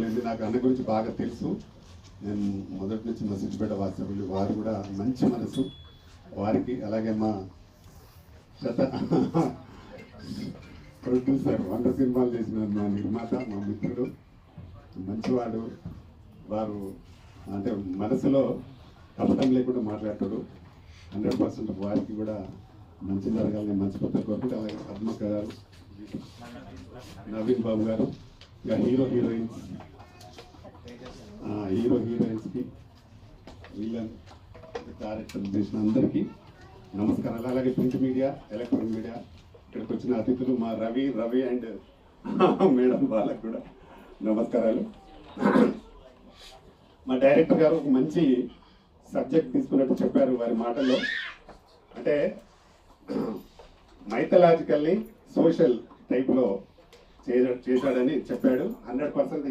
చెప్పుకోలేదు. నాకు అన్న గురించి బాగా తెలుసు. నేను మొదటి నుంచి మా సిద్దిపేట వాస్తవ్యులు, వారు కూడా మంచి మనసు వారికి. అలాగే మా ప్రొడ్యూసర్ 100 సినిమాలు చేసిన మా నిర్మాత, మా మిత్రుడు, మంచివాడు. వారు అంటే మనసులో కపటం లేకుండా మాట్లాడతాడు. 100% వారికి కూడా మంచి జరగాలని మనస్ఫూర్తిగా కోరుకుంటే. అలాగే పద్మక్క గారు, నవీన్ బాబు గారు, ఇంకా హీరోయిన్స్కి విలన్ క్యారెక్టర్ చేసిన అందరికీ నమస్కారాలు. అలాగే ప్రింట్ మీడియా, ఎలక్ట్రానిక్ మీడియా, ఇక్కడికి వచ్చిన అతిథులు మా రవి అండ్ మేడం వాళ్ళకు కూడా నమస్కారాలు. మా డైరెక్టర్ గారు ఒక మంచి సబ్జెక్ట్ తీసుకున్నట్టు చెప్పారు వారి మాటల్లో. అంటే మైథలాజికల్లీ సోషల్ టైప్లో చేశాడని చెప్పాడు. 100%